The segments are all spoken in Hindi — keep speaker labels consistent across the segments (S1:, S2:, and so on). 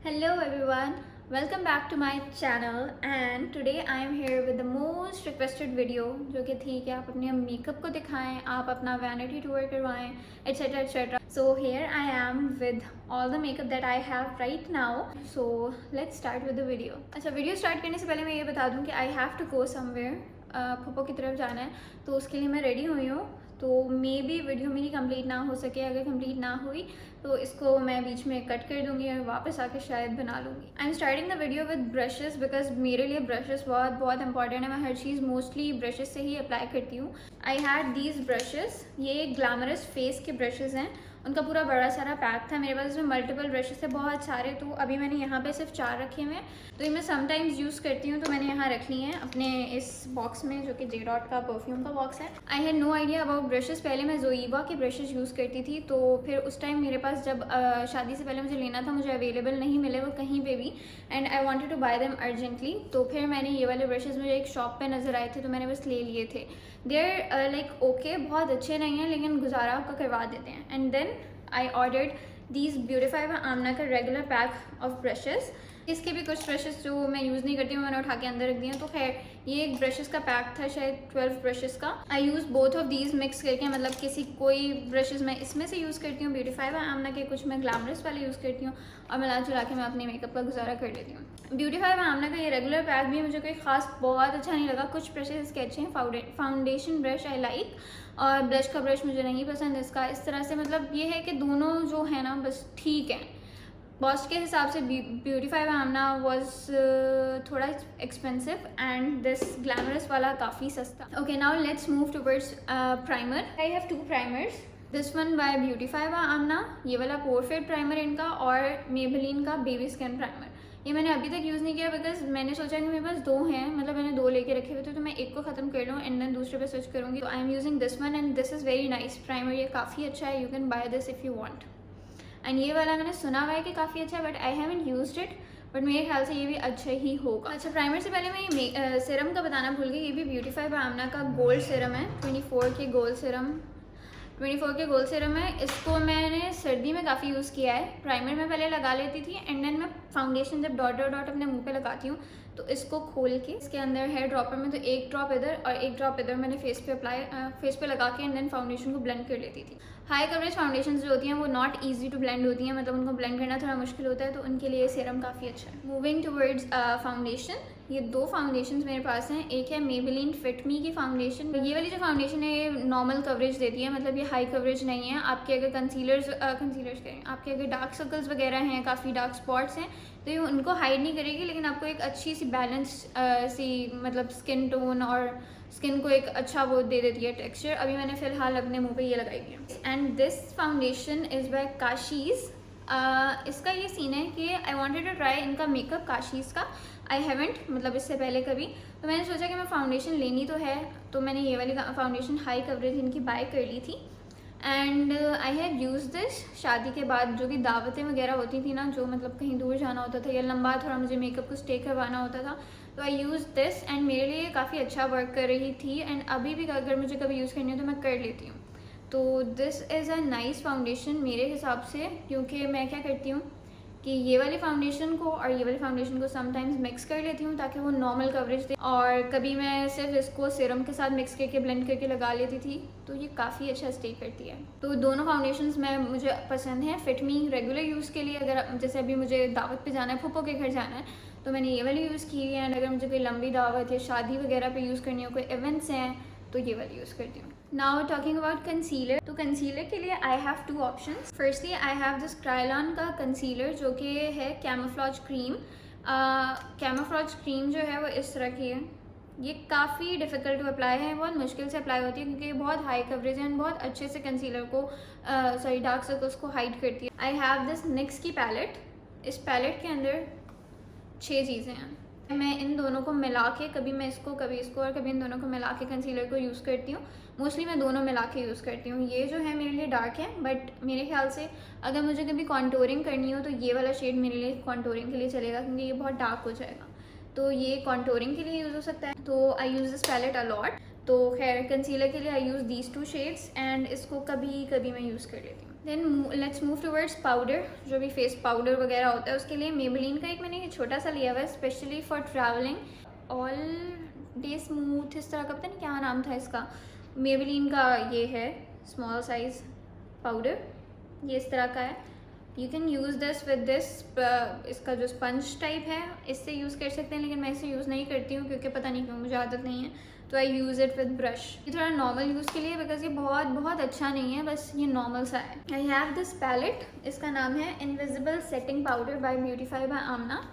S1: Hello everyone, welcome back to my channel and today I am here with the most requested video जो कि थी कि आप अपने मेकअप को दिखाएं, आप अपना वैनिटी टूर करवाएं, etc etc. So here I am with all the makeup that I have right now. So let's start with the video. अच्छा, वीडियो स्टार्ट करने से पहले मैं ये बता दूं कि I have to go somewhere. फूफो की तरफ जाना है तो उसके लिए मैं रेडी हुई हूँ. तो मे बी वीडियो मेरी कंप्लीट ना हो सके. अगर कंप्लीट ना हुई तो इसको मैं बीच में कट कर दूंगी और वापस आके शायद बना लूँगी. I am starting the video with brushes because मेरे लिए ब्रशेस बहुत इंपॉर्टेंट है. मैं हर चीज़ मोस्टली ब्रशेस से ही अप्लाई करती हूँ. I had these brushes. ये ग्लैमरस फेस के ब्रशेस हैं. उनका पूरा बड़ा सारा पैक था मेरे पास. इसमें मल्टीपल ब्रशेस थे, बहुत सारे. तो अभी मैंने यहाँ पे सिर्फ 4 रखे हुए हैं. तो ये मैं समटाइम्स यूज़ करती हूँ, तो मैंने यहाँ रख ली हैं अपने इस बॉक्स में जो कि जे डॉट का परफ्यूम का बॉक्स है. I had no idea about brushes. पहले मैं जोईवा के ब्रशेस यूज़ करती थी. तो फिर उस टाइम मेरे पास जब शादी से पहले मुझे लेना था, मुझे अवेलेबल नहीं मिले वो कहीं पे भी. And I wanted to buy them urgently. तो फिर मैंने ये वाले ब्रशेस मुझे एक शॉप पे नज़र आए थे तो मैंने बस ले लिए थे. देयर लाइक ओके, बहुत अच्छे नहीं हैं लेकिन गुजारा आपका करवा देते हैं. And then I ordered these Beautify by Amna का रेगुलर पैक ऑफ ब्रशेस. इसके भी कुछ ब्रशेस जो मैं यूज़ नहीं करती हूँ मैंने उठा के अंदर रख दिया. तो खैर ये एक ब्रशेस का पैक था, शायद 12 ब्रशेस का. I use both of these mix करके, मतलब कोई ब्रशेस मैं इसमें से यूज़ करती हूँ ब्यूटीफाई बाय आमना के, कुछ मैं ग्लैमरस वाले यूज़ करती हूँ और मिला जुला के मैं अपने मेकअप का गुजारा कर लेती हूँ. ब्यूटीफाई बाय आमना का ये रेगुलर पैक भी मुझे कोई खास बहुत अच्छा नहीं लगा. कुछ ब्रशेस इसके अच्छे हैं. फाउंडेशन ब्रश आई लाइक और ब्लश का ब्रश मुझे नहीं पसंद इसका. इस तरह से मतलब ये है कि दोनों जो है ना बस ठीक है. कॉस्ट के हिसाब से ब्यूटीफाई बाय आमना वॉज थोड़ा एक्सपेंसिव एंड दिस ग्लैमरस वाला काफ़ी सस्ता. Okay, now let's move towards primer. I have 2 primers. This one by Beautify by Amna, ये वाला पोरफिट प्राइमर इनका, और मेबेलिन का बेबी स्किन प्राइमर. ये मैंने अभी तक यूज़ नहीं किया बिकॉज मैंने सोचा कि मेरे पास 2 हैं, मतलब मैंने 2 लेके रखे हुए थे तो मैं एक को ख़त्म कर लूँ एंड देन दूसरे पे स्विच करूँगी. तो I am using this one and this is very nice primer. ये काफ़ी अच्छा है. You can by this if you want. And ये वाला मैंने सुना हुआ है कि काफ़ी अच्छा है but I haven't used it. But मेरे ख्याल से ये भी अच्छा ही होगा. अच्छा, प्राइमर से पहले मैं ये सीरम का बताना भूल गई. ये भी ब्यूटीफाई बाय आमना का गोल्ड सीरम है. 24 के गोल्ड सीरम है. इसको मैंने सर्दी में काफ़ी यूज़ किया है. प्राइमर मैं पहले लगा लेती थी एंड देन मैं फाउंडेशन जब डॉट अपने मुंह पे लगाती हूँ तो इसको खोल के इसके अंदर हेयर ड्रॉपर में तो एक ड्रॉप इधर और एक ड्रॉप इधर मैंने फेस पे लगा के एंड देन फाउंडेशन को ब्लेंड कर लेती थी. हाई कवरेज फाउंडेशन जो होती हैं वो नॉट ईजी टू ब्लेंड होती हैं, मतलब उनको ब्लेंड करना थोड़ा मुश्किल होता है, तो उनके लिए सीरम काफ़ी अच्छा है. Moving towards foundation. ये 2 फाउंडेशन मेरे पास हैं. एक है मेबेलिन फिट मी की फाउंडेशन. ये वाली जो फाउंडेशन है ये नॉर्मल कवरेज देती है, मतलब ये हाई कवरेज नहीं है. आपके अगर कंसीलर्स करें, आपके अगर डार्क सर्कल्स वगैरह हैं, काफ़ी डार्क स्पॉट्स हैं, तो ये उनको हाइड नहीं करेगी लेकिन आपको एक अच्छी सी बैलेंस सी मतलब स्किन टोन और स्किन को एक अच्छा वो दे देती है टेक्सचर. अभी मैंने फ़िलहाल अपने मुंह पे ये लगाई है. And this foundation is by Kashi's. इसका ये सीन है कि आई वांटेड टू ट्राई इनका मेकअप काशीज़ का. आई हैवेंट, मतलब इससे पहले कभी, तो मैंने सोचा कि मैं फाउंडेशन लेनी तो है तो मैंने ये वाली फाउंडेशन हाई कवरेज इनकी बाय कर ली थी. And I have use this. शादी के बाद जो भी दावतें वगैरह होती थी ना, जो मतलब कहीं दूर जाना होता था या लंबा थोड़ा मुझे मेकअप को स्टे करवाना होता था, तो आई यूज़ दिस एंड मेरे लिए काफ़ी अच्छा वर्क कर रही थी. एंड अभी भी अगर मुझे कभी यूज़ करनी हो तो मैं कर लेती हूँ. तो this is a nice foundation मेरे हिसाब से, क्योंकि मैं क्या करती हूँ कि ये वाली फाउंडेशन को और ये वाली फाउंडेशन को समटाइम्स मिक्स कर लेती हूँ ताकि वो नॉर्मल कवरेज दे, और कभी मैं सिर्फ इसको सीरम के साथ मिक्स करके ब्लेंड करके लगा लेती थी, तो ये काफ़ी अच्छा स्टे करती है. तो दोनों फाउंडेशंस में मुझे पसंद है. फिट मी रेगुलर यूज़ के लिए, अगर जैसे अभी मुझे दावत पे जाना है, फूफो के घर जाना है, तो मैंने ये वाली यूज़ की है. एंड अगर मुझे कोई लंबी दावत या शादी वगैरह पे यूज़ करनी हो, कोई इवेंट्स हैं, तो ये वाली यूज़ करती हूँ. Now talking about concealer. तो कंसीलर के लिए I have 2 options. Firstly I have this Kryolan का कंसीलर जो कि है कैमोफ्लेज क्रीम. कैमोफ्लेज क्रीम जो है वो इस तरह की है. ये काफ़ी डिफ़िकल्ट टू अप्लाई है, बहुत मुश्किल से अप्लाई होती है क्योंकि ये बहुत हाई कवरेज है एंड बहुत अच्छे से कंसीलर को डार्क सर्कल्स को हाइड करती है. आई हैव दिस निक्स की पैलेट. इस पैलेट के अंदर 6 चीज़ें हैं. मैं इन दोनों को मिला के, कभी मैं इसको कभी इसको और कभी इन दोनों को मिला के कंसीलर को यूज़ करती हूँ. मोस्टली मैं दोनों मिला के यूज़ करती हूँ. ये जो है मेरे लिए डार्क है बट मेरे ख्याल से अगर मुझे कभी कॉन्टोरिंग करनी हो तो ये वाला शेड मेरे लिए कॉन्टोरिंग के लिए चलेगा क्योंकि ये बहुत डार्क हो जाएगा, तो ये कॉन्टोरिंग के लिए यूज़ हो सकता है. तो I use this palette a lot. तो खैर कंसीलर के लिए I use these 2 shades and इसको कभी कभी मैं यूज़ कर लेती हूँ. Then let's move towards powder, जो भी फेस पाउडर वगैरह होता है उसके लिए मेबेलिन का एक मैंने छोटा सा लिया हुआ है specially for travelling. All day smooth इस तरह का, पता नहीं क्या नाम था इसका, मेबेलिन का ये है स्मॉल साइज पाउडर, ये इस तरह का है। You can use this with this, इसका जो स्पंज टाइप है इससे यूज़ कर सकते हैं, लेकिन मैं इसे यूज़ नहीं करती हूँ क्योंकि पता नहीं क्यों मुझे आदत नहीं है, तो I use it with brush. ये थोड़ा नॉर्मल यूज़ के लिए, बिकॉज ये बहुत बहुत अच्छा नहीं है, बस ये नॉर्मल सा है। आई हैव दिस पैलेट, इसका नाम है invisible setting powder by Beautify by Amna.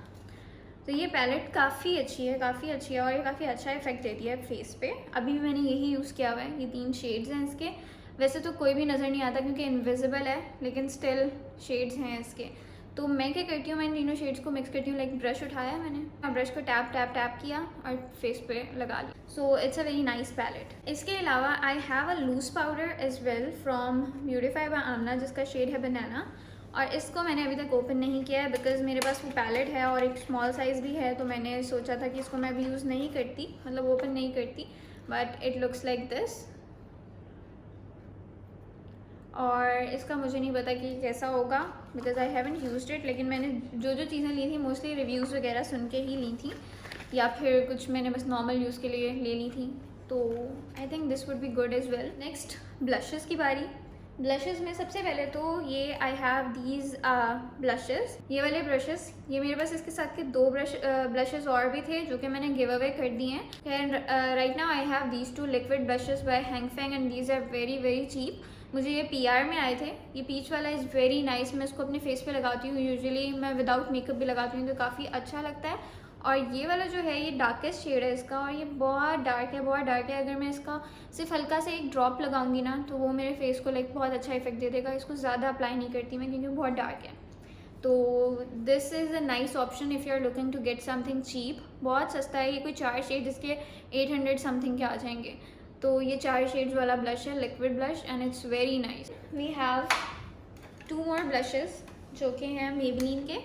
S1: तो ये पैलेट काफ़ी अच्छी है, काफ़ी अच्छी है और ये काफ़ी अच्छा इफेक्ट देती है फेस पे। अभी भी मैंने यही यूज़ किया हुआ है, ये 3 शेड्स हैं इसके। वैसे तो कोई भी नज़र नहीं आता क्योंकि इनविजिबल है, लेकिन स्टिल शेड्स हैं इसके। तो मैं क्या करती हूँ, मैं इन तीनों शेड्स को मिक्स करती हूँ। लाइक ब्रश उठाया मैंने, ब्रश को टैप टैप टैप किया और फेस पे लगा लिया। So it's a very nice palette. इसके अलावा I have a loose powder as well from Beautify by Amna, जिसका शेड है बनाना, और इसको मैंने अभी तक ओपन नहीं किया है बिकॉज मेरे पास वो पैलेट है और एक स्मॉल साइज़ भी है, तो मैंने सोचा था कि इसको मैं अभी यूज़ नहीं करती, मतलब ओपन नहीं करती। But it looks like this, और इसका मुझे नहीं पता कि कैसा होगा because I haven't used it, लेकिन मैंने जो जो चीज़ें ली थी मोस्टली रिव्यूज़ वगैरह सुन के ही ली थी, या फिर कुछ मैंने बस नॉर्मल यूज़ के लिए ले ली थी। तो I think this would be good as well. Next blushes की बारी। ब्लशेस में सबसे पहले तो ये आई हैव दीज ब्लशेस, ये वाले ब्रशेस, ये मेरे पास इसके साथ के 2 ब्लशेस और भी थे जो कि मैंने गिव अवे कर दिए हैं। Right now I have these 2 liquid blushes by Hangfang and these are very very cheap. मुझे ये PR में आए थे। ये पीच वाला इज़ वेरी नाइस, मैं इसको अपने फेस पे लगाती हूँ, यूजुअली मैं विदाउट मेकअप भी लगाती हूँ, तो काफ़ी अच्छा लगता है। और ये वाला जो है ये डार्केस्ट शेड है इसका, और ये बहुत डार्क है, बहुत डार्क है। अगर मैं इसका सिर्फ हल्का से एक ड्रॉप लगाऊंगी ना तो वो मेरे फेस को लाइक बहुत अच्छा इफेक्ट दे देगा। इसको ज़्यादा अप्लाई नहीं करती मैं क्योंकि बहुत डार्क है। तो this is a nice option if you are looking to get something cheap. बहुत सस्ता है, ये कोई 4 शेड इसके 800 समथिंग के आ जाएंगे। तो ये 4 शेड्स वाला ब्लश है, liquid blush, and it's very nice. We have 2 more blushes जो कि हैं मेबेलिन के।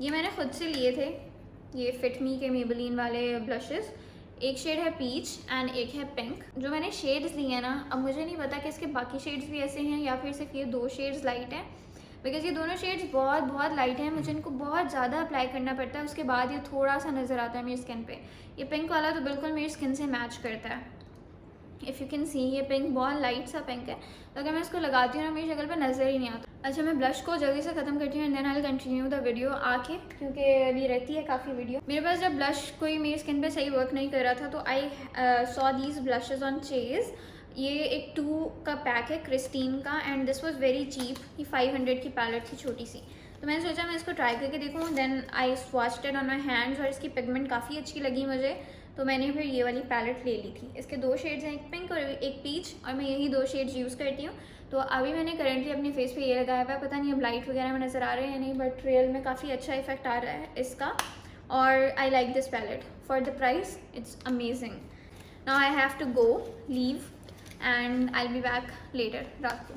S1: ये मैंने खुद से लिए थे, ये फिट मी के मेबेलिन वाले ब्लशेस। एक शेड है पीच एंड एक है पिंक। जो मैंने शेड्स लिए हैं ना, अब मुझे नहीं पता कि इसके बाकी शेड्स भी ऐसे हैं या फिर सिर्फ ये 2 शेड्स लाइट हैं, बिकॉज ये दोनों शेड्स बहुत बहुत लाइट हैं। मुझे इनको बहुत ज़्यादा अप्लाई करना पड़ता है, उसके बाद ये थोड़ा सा नज़र आता है मेरी स्किन पे। ये पिंक वाला तो बिल्कुल मेरी स्किन से मैच करता है। इफ़ यू कैन सी, ये पिंक बहुत लाइट सा पिंक है, तो अगर मैं इसको लगाती हूँ ना मेरी शक्ल पर नज़र ही नहीं आता। अच्छा, मैं ब्लश को जल्दी से ख़त्म करती हूँ and then I will continue the video आके, क्योंकि अभी रहती है काफ़ी वीडियो मेरे पास। जब ब्लश कोई मेरी स्किन पे सही वर्क नहीं कर रहा था तो I saw these blushes on chase. ये एक 2 का पैक है क्रिस्टीन का, and this was very cheap. ये 500 की पैलेट थी छोटी सी, तो मैंने सोचा मैं इसको ट्राई करके देखूँ। Then I swatched it on my hands और इसकी पिगमेंट काफ़ी अच्छी लगी मुझे, तो मैंने फिर ये वाली पैलेट ले ली थी। इसके 2 शेड्स हैं, एक पिंक और एक पीच, और मैं यही 2 शेड्स यूज़ करती हूँ। तो अभी मैंने करंटली अपने फेस पे ये लगाया हुआ है, पता नहीं अब लाइट वगैरह में नज़र आ रहे हैं या नहीं, बट रियल में काफ़ी अच्छा इफेक्ट आ रहा है इसका। और I like this palette for the price, it's amazing. Now I have to go leave and I will be back later रात को।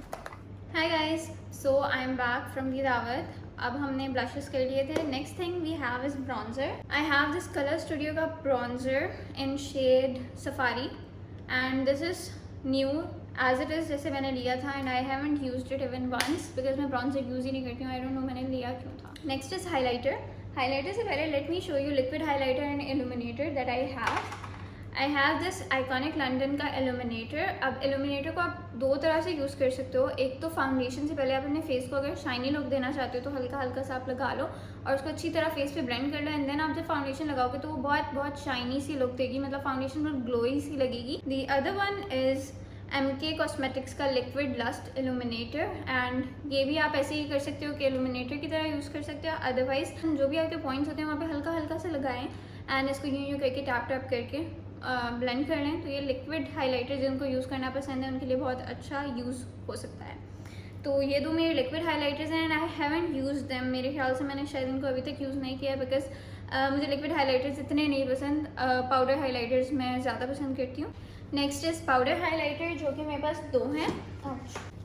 S1: Hi guys, so I am back from the दावत। अब हमने ब्लशेस कर लिए थे। Next thing we have is bronzer. I have this Colour Studio का bronzer in shade Safari, and this is New Age it is, जैसे मैंने लिया था, and I haven't used it even once because मैं ब्रॉन्जर यूज़ ही नहीं करती हूँ। आई डोंट नो मैंने लिया क्यों था। Next is highlighter. हाईलाइटर से पहले late me show you liquid highlighter and illuminator that I have this iconic London का इल्यूमिनेटर। अब इल्यूमिनेटर को आप 2 तरह से यूज़ कर सकते हो। एक तो फाउंडेशन से पहले आप अपने फेस को अगर शाइनी लुक देना चाहते हो तो हल्का हल्का सा आप लगा लो और उसको अच्छी तरह फेस पे ब्लेंड कर लो, एंड देन आप जब फाउंडेशन लगाओगे तो वो बहुत बहुत शाइनी सी लुक देगी, मतलब फाउंडेशन बहुत ग्लोई सी लगेगी। The other one is MK cosmetics का लिक्विड लस्ट इल्यूमिनेटर, एंड ये भी आप ऐसे ही कर सकते हो कि इल्यूमिनेटर की तरह यूज़ कर सकते हो। अदरवाइज जो भी आपके पॉइंट्स होते हैं वहाँ पे हल्का हल्का से लगाएं एंड इसको यूँ करके टैप टैप करके ब्लेंड कर लें। तो ये लिक्विड हाइलाइटर जिनको यूज़ करना पसंद है उनके लिए बहुत अच्छा यूज़ हो सकता है। तो ये 2 मेरे लिक्विड हाइलाइटर्स हैं and I haven't use them. मेरे ख्याल से मैंने शायद इनको अभी तक यूज़ नहीं किया बिकॉज मुझे लिक्विड हाइलाइटर्स इतने नहीं पसंद। पाउडर हाइलाइटर्स मैं ज़्यादा पसंद करती हूँ। नेक्स्ट इज़ पाउडर हाइलाइटर, जो कि मेरे पास 2 हैं।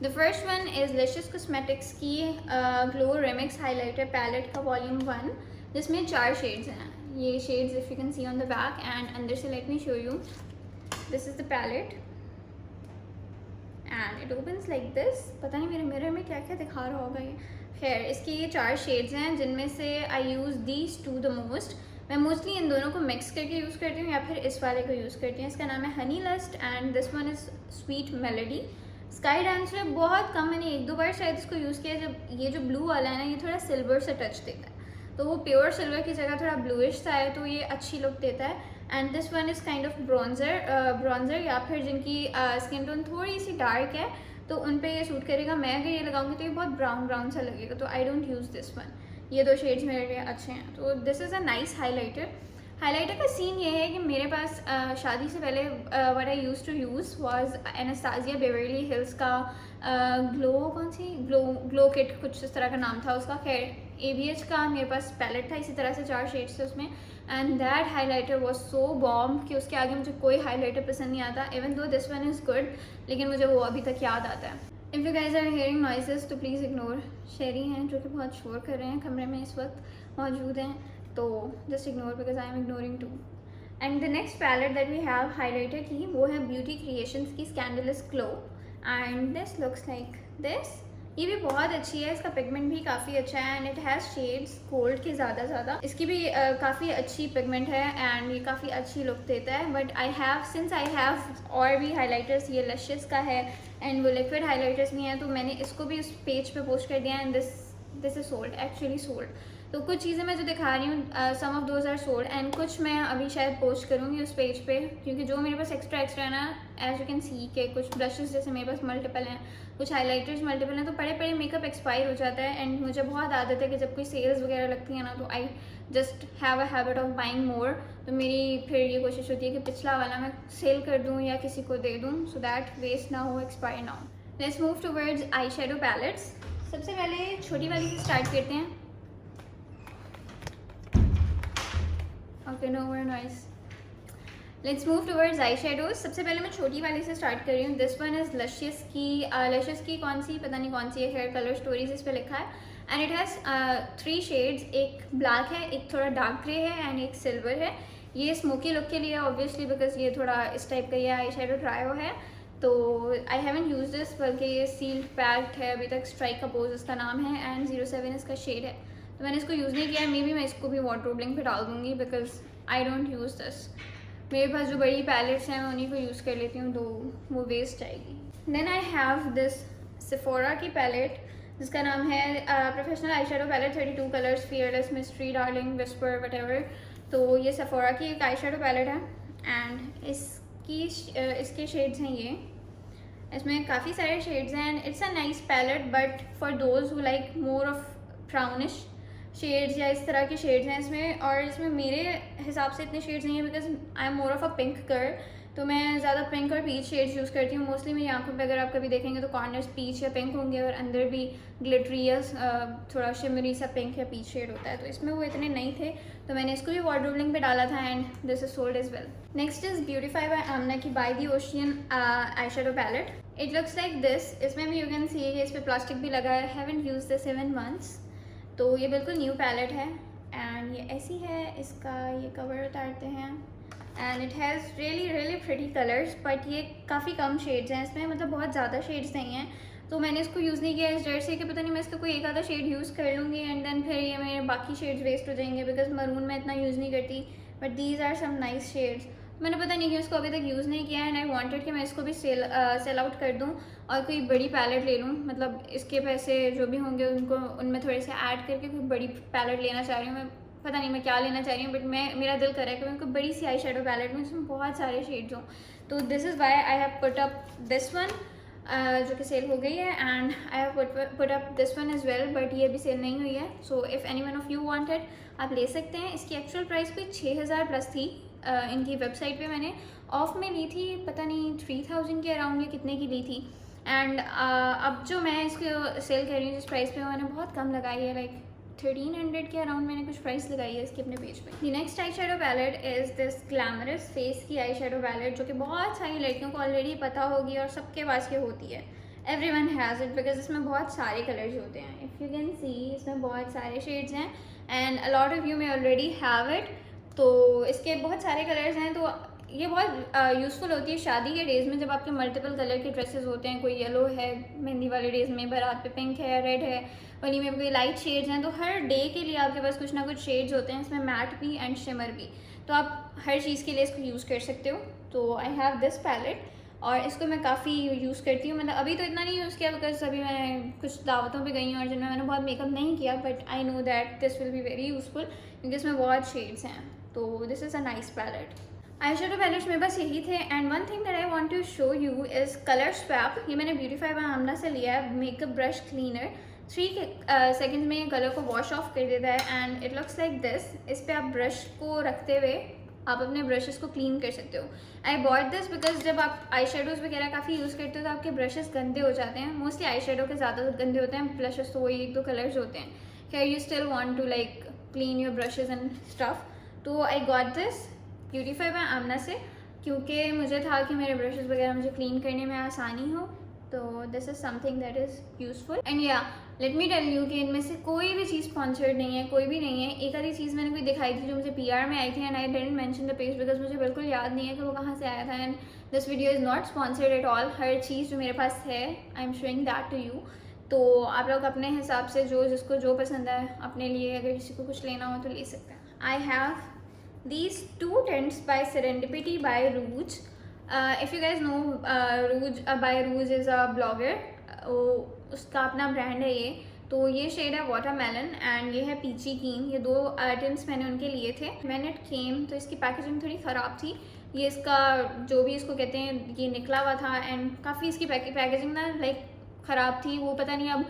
S1: The first one is Luscious cosmetics की ग्लो रिमिक्स हाइलाइटर पैलेट का वॉल्यूम 1, जिसमें 4 शेड्स हैं। ये shades if you can see on the back, and अंदर से let me show you, this is the palette and it opens like this. पता नहीं मेरे मिरर में क्या क्या दिखा रहा होगा ये। खैर, इसके ये 4 शेड्स हैं जिनमें से I use these to the most. मैं मोस्टली इन दोनों को मिक्स करके यूज़ करती हूँ या फिर इस वाले को यूज़ करती हूँ। इसका नाम है honey lust and this one is sweet melody. Sky dance में बहुत कम, मैंने 1-2 बार शायद इसको यूज़ किया। जब ये जो ब्लू वाला है ना, ये थोड़ा सिल्वर से टच देता है, तो वो प्योर सिल्वर की जगह थोड़ा ब्लूइश सा है, तो ये अच्छी लुक देता है। And this one is kind of bronzer या फिर जिनकी स्किन टोन थोड़ी सी डार्क है तो उन पे ये सूट करेगा। मैं अगर ये लगाऊंगी तो ये बहुत ब्राउन ब्राउन सा लगेगा, तो I don't use this one. ये 2 शेड्स मेरे लिए अच्छे हैं। तो this is a nice highlighter का सीन ये है कि मेरे पास शादी से पहले what I used to use was Anastasia Beverly Hills का ग्लो किट, कुछ इस तरह का नाम था उसका। खैर, ABH का मेरे पास पैलेट था, इसी तरह से 4 शेड्स थे उसमें। And that highlighter was so bomb कि उसके आगे मुझे कोई हाइलाइटर पसंद नहीं आता। Even though this one is good, लेकिन मुझे वो अभी तक याद आता है। If you guys are hearing noises तो प्लीज़ इग्नोर। शेरी हैं जो कि बहुत शोर कर रहे हैं, कमरे में इस वक्त मौजूद हैं, तो just ignore because I am ignoring too. And the next palette that we have highlighter की वो है ब्यूटी क्रिएशंस की scandalous glow and this looks like this. ये भी बहुत अच्छी है, इसका पिगमेंट भी काफ़ी अच्छा है and it has shades gold के ज़्यादा। इसकी भी काफ़ी अच्छी पिगमेंट है एंड ये काफ़ी अच्छी लुक देता है। बट आई हैव और भी हाइलाइटर्स, ये लशियस का है एंड वो लिक्विड हाइलाइटर्स भी हैं, तो मैंने इसको भी उस पेज पे पोस्ट कर दिया and this is sold, actually sold. तो कुछ चीज़ें मैं जो दिखा रही हूँ some of those are sold and कुछ मैं अभी शायद पोस्ट करूँगी उस पेज पे, क्योंकि जो मेरे पास एक्स्ट्रा है ना, एज यू कैन सी के कुछ ब्रशेस जैसे मेरे पास मल्टीपल हैं, कुछ हाइलाइटर्स मल्टीपल हैं, तो पड़े मेकअप एक्सपायर हो जाता है। एंड मुझे बहुत आदत है कि जब कोई सेल्स वगैरह लगती है ना, तो I just have a habit of buying more. तो मेरी फिर ये कोशिश होती है कि पिछला वाला मैं सेल कर दूँ या किसी को दे दूँ, सो दैट वेस्ट ना हो, एक्सपायर ना हो। Let's move towards eye shadow palettes. सबसे पहले छोटी वाली से स्टार्ट करते हैं। Okay, no more noise. Let's move towards eye shadows. सबसे पहले मैं छोटी वाली से स्टार्ट कर रही हूँ। दिस वन इज़ लशियस की कौन सी पता नहीं कौन सी है, हेयर कलर स्टोरीज इस पर लिखा है एंड इट हैज़ 3 शेड्स। एक ब्लैक है, एक थोड़ा डार्क ग्रे है एंड एक सिल्वर है। ये स्मोकी लुक के लिए ऑब्वियसली, बिकॉज ये थोड़ा इस टाइप का ये आई शेडो ट्रायो है। तो आई हैवन यूज दिस, बल्कि ये सील्ड पैक्ड है अभी तक। स्ट्राइक अपोज इसका नाम है एंड 07 इसका शेड है। तो मैंने इसको यूज़ नहीं किया है, मे बी मैं इसको भी वार्डरोब लिंक पे डाल दूँगी because I don't use this. मेरे पास जो बड़ी पैलेट्स हैं मैं उन्हीं को यूज़ कर लेती हूँ, तो वो वेस्ट जाएगी। Then I have this Sephora की पैलेट जिसका नाम है professional eye shadow palette 32 colours, fearless, mystery, darling, whisper, whatever. तो ये सेफोरा की एक आई शेडो पैलेट है एंड इसके शेड्स हैं ये। इसमें काफ़ी सारे शेड्स हैं and it's a nice palette, but for those who like more of brownish shades या इस तरह के शेड्स हैं इसमें। और इसमें मेरे हिसाब से इतने शेड्स नहीं है because I am more of a pink girl, तो मैं ज़्यादा पिंक और पीच शेड्स यूज़ करती हूँ। मोस्टली मेरी आंखों पे अगर आप कभी देखेंगे तो कॉर्नर्स पीच या पिंक होंगे और अंदर भी ग्लिटरी या थोड़ा शिमरी सा पिंक या पीच शेड होता है। तो इसमें वो इतने नहीं थे, तो मैंने इसको भी वार्डरोब लिंक पे डाला था and this is sold as well. Next is beautify by Amna की by the ocean eye shadow palette. It looks like this. इसमें भी यू कैन सी कि इस पर प्लास्टिक भी लगा है। Haven't use this in months. तो ये बिल्कुल न्यू पैलेट है एंड ये ऐसी है। इसका ये कवर उतारते हैं and it has really pretty colours, but ये काफ़ी कम शेड्स हैं इसमें, मतलब बहुत ज़्यादा शेड्स नहीं हैं। तो मैंने इसको यूज़ नहीं किया इस डर से कि पता नहीं मैं इसका कोई एक आधा शेड यूज़ कर लूँगी एंड देन फिर ये मेरे बाकी शेड्स वेस्ट हो जाएंगे, बिकॉज मरून मैं इतना यूज़ नहीं करती, but these are some nice shades. मैंने पता नहीं कि इसको अभी तक यूज़ नहीं किया एंड आई वांटेड कि मैं इसको भी सेल आउट कर दूं और कोई बड़ी पैलेट ले लूं। मतलब इसके पैसे जो भी होंगे उनको उनमें थोड़े से ऐड करके कोई बड़ी पैलेट लेना चाह रही हूँ मैं। पता नहीं मैं क्या लेना चाह रही हूँ, बट मेरा दिल कर रहा है कि मैं कोई बड़ी सी आई शेडो पैलेट में जिसमें बहुत सारे शेड्स हों। तो this is why I have put up this one जो कि सेल हो गई है and I have put up this one as well, but ये अभी सेल नहीं हुई है। So if any one of you wanted आप ले सकते हैं। इसकी एक्चुअल प्राइस कोई 6000 प्लस थी इनकी वेबसाइट पे। मैंने ऑफ में ली थी, पता नहीं 3000 के अराउंड या कितने की ली थी एंड अब जो मैं इसको सेल कर रही हूँ जिस प्राइस पे, मैंने बहुत कम लगाई है, लाइक 1300 के अराउंड मैंने कुछ प्राइस लगाई है इसके अपने पेज पे। The next eye shadow palette is this glamorous face की आई शेडो पैलेट, जो कि बहुत सारी लड़कियों को ऑलरेडी पता होगी और सबके पास की होती है। एवरीवन हैज़ इट बिकॉज इसमें बहुत सारे कलर्स होते हैं। इफ़ यू कैन सी इसमें बहुत सारे शेड्स हैं and a lot of you may already have it. तो इसके बहुत सारे कलर्स हैं, तो ये बहुत यूज़फुल होती है शादी के डेज़ में, जब आपके मल्टीपल कलर के ड्रेसेस होते हैं, कोई येलो है मेहंदी वाले डेज़ में, बारात पे पिंक है, रेड है, वली में कोई लाइट शेड्स हैं, तो हर डे के लिए आपके पास कुछ ना कुछ शेड्स होते हैं, इसमें मैट भी एंड शिमर भी, तो आप हर चीज़ के लिए इसको यूज़ कर सकते हो। तो आई हैव दिस पैलेट और इसको मैं काफ़ी यूज़ करती हूँ। मतलब अभी तो इतना नहीं यूज़ किया बिकॉज अभी मैं कुछ दावतों पे गई हूँ और जिनमें मैंने बहुत मेकअप नहीं किया, but I know that this will be very useful क्योंकि इसमें बहुत शेड्स हैं। तो this is a nice palette. Eye shadow palettes मेरे पास यही थे and one thing that I want to show you is colour swap. ये मैंने ब्यूटीफाई बाय आमना से लिया है मेकअप ब्रश क्लीनर। 3 सेकेंड्स में ये कलर को वॉश ऑफ कर देता है and it looks like this. इस पर आप ब्रश को रखते हुए आप अपने ब्रशेस को क्लीन कर सकते हो। आई बॉट दिस बिकॉज जब आप आई शेडोज़ वगैरह काफ़ी यूज़ करते हो तो आपके ब्रशेस गंदे हो जाते हैं। मोस्टली आई शेडो के ज़्यादा गंदे होते हैं, ब्लशेस तो वही 1-2 कलर्स होते हैं। क्या you still want to like clean your brushes and stuff, तो I got this beautify by Amna से क्योंकि मुझे था कि मेरे ब्रशेस वगैरह मुझे क्लीन करने में आसानी हो। तो this is something that is useful and या लेट मी टेल यू कि इनमें से कोई भी चीज़ स्पॉन्सर्ड नहीं है, कोई भी नहीं है। एक आधी चीज़ मैंने कोई दिखाई थी जो मुझे PR में आई थी and I didn't mention the page because मुझे बिल्कुल याद नहीं है कि वो कहाँ से आया था। And this video is not sponsored at all. हर चीज़ जो मेरे पास है I am showing that to you. तो आप लोग अपने हिसाब से जो जिसको जो पसंद है अपने लिए, अगर किसी को कुछ लेना हो तो ले सकते हैं। I have these 2 tints by Serendipity by Rouge. If you guys know Rouge by Rouge is a blogger, उसका अपना ब्रांड है ये। तो ये शेड है वाटरमेलन एंड ये है पीची कीन। ये 2 tints मैंने उनके लिए थे। व्हेन इट केम तो इसकी पैकेजिंग थोड़ी ख़राब थी। ये इसका जो भी इसको कहते हैं ये निकला हुआ था एंड काफ़ी इसकी पैकेजिंग ना लाइक ख़राब थी। वो पता नहीं अब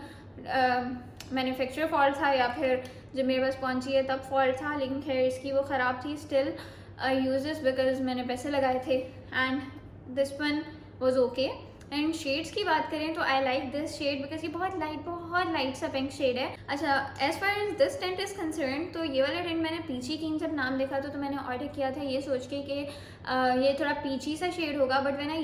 S1: मैन्युफैक्चरर फॉल्ट था या फिर जब मेरे पास पहुंची है तब फॉल्ट था, लेकिन खैर इसकी वो ख़राब थी। Still I use this because मैंने पैसे लगाए थे and this one was okay. And shades की बात करें तो I like this shade because ये बहुत लाइट सा पिंक शेड है। अच्छा, as far as this tint is concern तो ये वाला टेंट मैंने पीची किंग जब नाम देखा तो मैंने ऑर्डर किया था ये सोच के कि ये थोड़ा पीची सा शेड होगा, but when I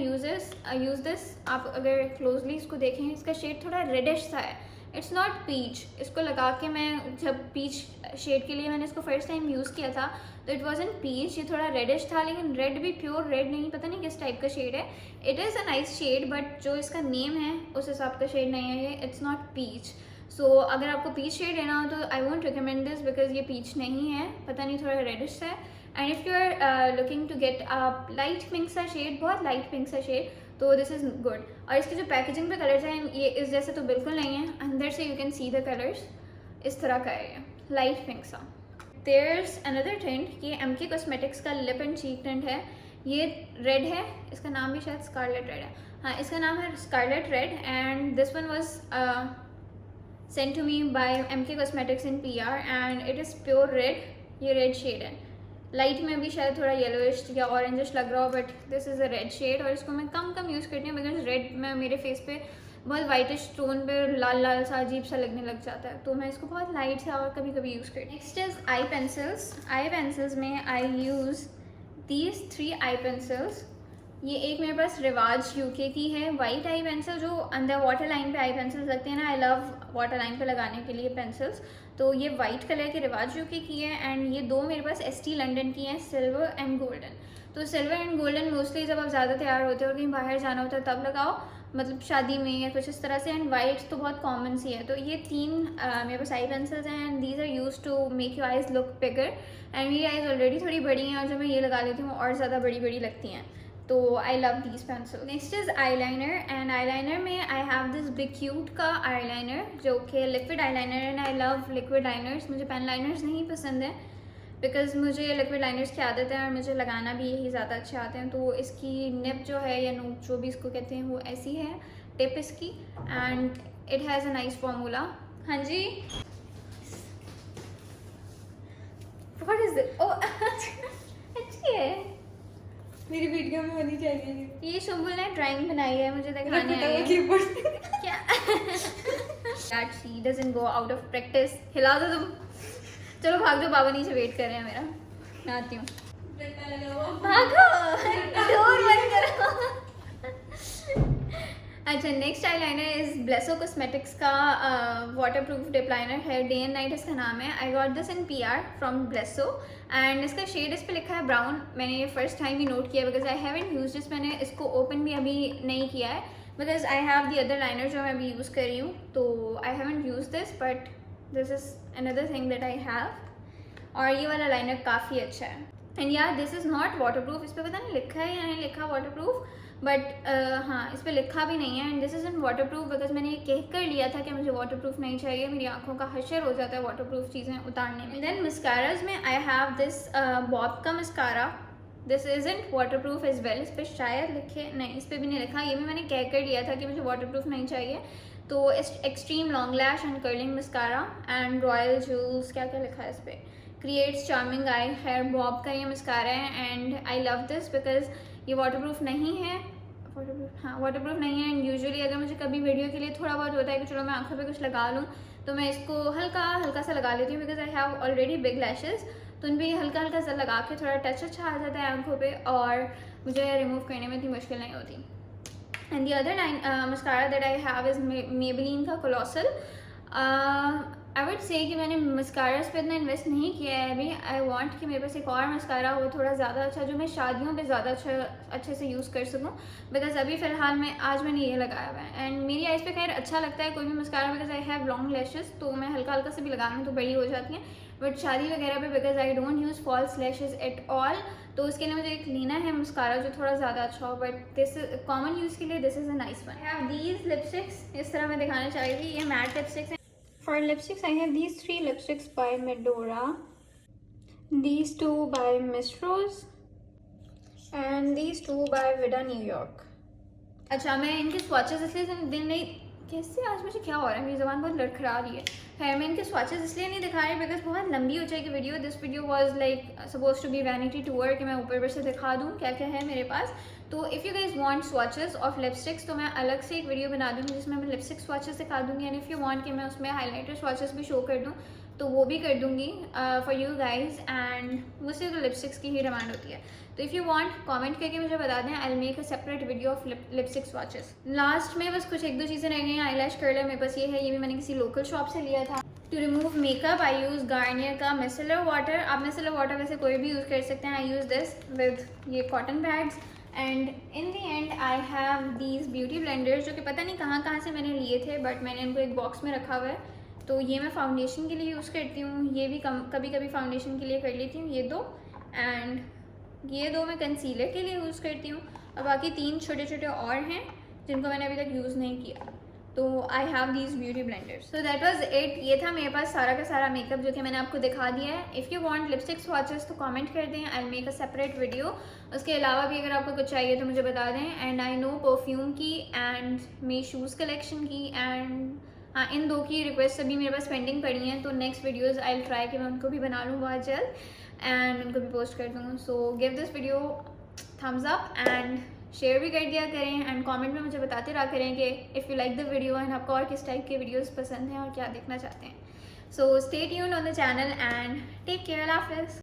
S1: use this आप अगर क्लोजली इसको देखें इसका शेड थोड़ा रेडिश सा है। It's not peach. इसको लगा के मैं जब पीच शेड के लिए मैंने इसको फर्स्ट टाइम यूज़ किया था तो इट वॉजंट पीच, ये थोड़ा रेडिश था, लेकिन रेड भी प्योर रेड नहीं, पता नहीं किस टाइप का शेड है। It is a nice shade but जो इसका नेम है उस हिसाब का शेड नहीं है ये। It's not peach. सो अगर आपको पीच शेड लेना हो तो I won't recommend this because ये पीच नहीं है, पता नहीं थोड़ा रेडिश है। And if you are looking to get a light pink सा शेड, बहुत लाइट पिंक सा शेड, तो दिस इज़ गुड। और इसकी जो पैकेजिंग पे कलर्स हैं ये इस जैसे तो बिल्कुल नहीं है। अंदर से you can see the colours, इस तरह का है ये लाइट पिंक सा। देयर्स अनदर टेंट, ये MK कॉस्मेटिक्स का लिप एंड चीक टेंट है। ये रेड है, इसका नाम भी शायद स्कारलेट रेड है। हाँ, इसका नाम है scarlet red and this one was sent to me by MK cosmetics in PR and it is pure red. ये रेड शेड है, लाइट में भी शायद थोड़ा येलोइश या ऑरेंजिश लग रहा हो but this is a red shade. और इसको मैं कम यूज़ करती हूँ बिकॉज रेड में मेरे फेस पे बहुत वाइटिश टोन पे लाल सा अजीब सा लगने लग जाता है, तो मैं इसको बहुत लाइट सा और कभी कभी यूज़ करती हूँ। Next is I pencils. I pencils में आई यूज़ दीज 3 आई पेंसिल्स। ये एक मेरे पास रिवाज UK की है वाइट आई पेंसिल, जो अंदर वाटर लाइन पे आई पेंसिल्स लगते हैं ना, आई लव वाटर लाइन पे लगाने के लिए पेंसिल्स। तो ये वाइट कलर के रिवाज UK की है एंड ये 2 मेरे पास ST लंदन की हैं, सिल्वर एंड गोल्डन। तो सिल्वर एंड गोल्डन मोस्टली जब आप ज़्यादा तैयार होते हो और कहीं बाहर जाना होता है तब लगाओ, मतलब शादी में या कुछ इस तरह से। एंड वाइट तो बहुत कॉमन सी है। तो ये 3 मेरे पास आई पेंसिल्स हैं and these are use to make your eyes look bigger. And मेरी आइज़ ऑलरेडी थोड़ी बड़ी हैं और जब मैं ये लगा लेती हूँ और ज़्यादा बड़ी लगती हैं, तो I love these pencil. Next is eyeliner and eyeliner में I have this big cute का आईलाइनर जो कि liquid eyeliner and I love liquid liners. मुझे पेन लाइनर्स नहीं पसंद है बिकॉज मुझे लिक्विड लाइनर्स की आदत है और मुझे लगाना भी यही ज़्यादा अच्छे आते हैं। तो इसकी निप जो है या नोक जो भी इसको कहते हैं वो ऐसी है, टिप इसकी, and it has a nice formula. हाँ जी, व्हाट इज दिस? ओह अच्छी है,
S2: मेरी वीडियो में होनी चाहिए।
S1: ये शुभुल ने ड्राइंग बनाई है, मुझे दिखाने आई है क्या। That she doesn't go out of practice. हिला दो तुम, चलो भाग दो, बाबा नीचे वेट कर रहे हैं मेरा, मैं आती हूँ। भागो, डोर बंद करो। अच्छा, नेक्स्ट आई लाइनर इज़ ब्लेसो कॉस्मेटिक्स का वाटर प्रूफ डिप लाइनर है, डे एंड नाइट इसका नाम है। I got this in PR from ब्लेसो एंड इसका शेड इस पे लिखा है ब्राउन। मैंने ये फर्स्ट टाइम ही नोट किया because I haven't use this, मैंने इसको ओपन भी अभी नहीं किया है because I have the other liner जो मैं अभी यूज़ कर रही हूँ, तो आई haven't use this but this is another thing that I have. और ये वाला लाइनर काफ़ी अच्छा है एंड यार this is not water proof, इस पर पता नहीं लिखा है या नहीं लिखा वाटर प्रूफ, बट हाँ इस पर लिखा भी नहीं है and this is in water proof because मैंने ये कह कर लिया था कि मुझे वाटर प्रूफ नहीं चाहिए, मेरी आंखों का हशर हो जाता है वाटर प्रूफ चीज़ें उतारने में। देन मस्काराज में आई हैव दिस बॉब का mascara, this isn't waterproof as well, इस पर शायद लिखे नहीं, इस पर भी नहीं लिखा, ये भी मैंने कह कर लिया था कि मुझे वाटर प्रूफ नहीं चाहिए। तो extreme long lash and curling mascara and royal jewels, क्या क्या लिखा है इस पर, creates charming eye hair Bob का ये मस्कारा है and I love this because ये वाटर प्रूफ नहीं है, वाटर प्रूफ नहीं है एंड यूजुअली अगर मुझे कभी वीडियो के लिए थोड़ा बहुत होता है कि चलो मैं आंखों पे कुछ लगा लूँ तो मैं इसको हल्का हल्का सा लगा लेती हूँ because I have already big lashes, तो उन पर हल्का हल्का सा लगा के थोड़ा टच अच्छा आ जाता है आंखों पे और मुझे रिमूव करने में इतनी मुश्किल नहीं होती। And the other mascara that I have is Maybelline का कोलोसल। आई वुड से कि मैंने मस्कारास पे इतना इन्वेस्ट नहीं किया है अभी, आई वांट कि मेरे पास एक और मस्कारा हो थोड़ा ज़्यादा अच्छा जो मैं शादियों पे ज़्यादा अच्छे से यूज़ कर सकूँ बिकॉज अभी फ़िलहाल मैंने ये लगाया हुआ है एंड मेरी आइज़ पे खैर अच्छा लगता है कोई भी mascara because I have long lashes, तो मैं हल्का हल्का से भी लगा लूँ तो बड़ी हो जाती हैं, बट शादी वगैरह पे because I don't use false lashes at all, तो उसके लिए मुझे एक लेना है मस्कारा जो थोड़ा ज़्यादा अच्छा हो, बट दिस कॉमन यूज़ के लिए this is a nice one. I have these lipsticks, इस तरह मैं दिखाना चाह रही थी, ये मैट लिपस्टिक्स हैं। For lipsticks, I have these 3 lipsticks by Medora, these 2 by Miss Rose, and these 2 by Vida New York. अच्छा, मैं इनके swatches इसलिए दिन नहीं, कैसे आज मुझे क्या हो रहा है, मेरी ज़बान बहुत लड़खड़ा रही है। खैर मैं इनके swatches इसलिए नहीं दिखा रही बिकॉज बहुत लंबी हो जाएगी video. This video was like suppose to be vanity tour कि मैं ऊपर से दिखा दूँ क्या क्या है मेरे पास। तो if you guys want swatches of lipsticks तो मैं अलग से एक वीडियो बना दूँगी जिसमें मैं लिपस्टिक स्वॉचेस दिखा दूँगी एंड इफ़ यू वांट कि मैं उसमें हाइलाइटर स्वॉचेस भी शो कर दूँ तो वो भी कर दूँगी फॉर यू गाइज, एंड मुझसे तो लिपस्टिक्स की ही डिमांड होती है। तो इफ़ यू वांट कमेंट करके मुझे बता दें, I will make a separate video of lipstick swatches. Last में बस कुछ 1-2 चीज़ें रह गई हैं। आईलैश कर्लर मेरे पास ये है, ये भी मैंने किसी लोकल शॉप से लिया था। To remove makeup I use Garnier का मिसेलर वाटर, आप मिसेलर वाटर वैसे कोई भी यूज़ कर सकते हैं। आई यूज़ दिस विद ये cotton pads and in the end I have these beauty blenders जो कि पता नहीं कहाँ से मैंने लिए थे बट मैंने इनको एक बॉक्स में रखा हुआ है। तो ये मैं फाउंडेशन के लिए यूज़ करती हूँ, ये भी कभी कभी फाउंडेशन के लिए कर लेती हूँ, ये 2 एंड ये 2 मैं कंसीलर के लिए यूज़ करती हूँ और बाकी 3 छोटे छोटे और हैं जिनको मैंने अभी तक यूज़ नहीं किया। तो आई have these beauty blenders. So that was it, ये था मेरे पास सारा का सारा मेकअप जो कि मैंने आपको दिखा दिया है। If you want lipstick swatches तो कमेंट कर दें, I will make a separate video. उसके अलावा भी अगर आपको कुछ चाहिए तो मुझे बता दें। एंड आई नो परफ्यूम की एंड मेरी शूज़ कलेक्शन की एंड हाँ इन 2 की रिक्वेस्ट अभी मेरे पास पेंडिंग पड़ी हैं, तो next videos I will try कि मैं उनको भी बना लूँ बहुत जल्द एंड उनको भी पोस्ट कर दूँ। So give this video Thums up and share भी कर दिया करें एंड कमेंट में मुझे बताते रहा करें कि if you like the video and आपको और किस टाइप के वीडियोस पसंद हैं और क्या देखना चाहते हैं। So stay tuned on the channel and take care, अल्लाह हाफ़िज़।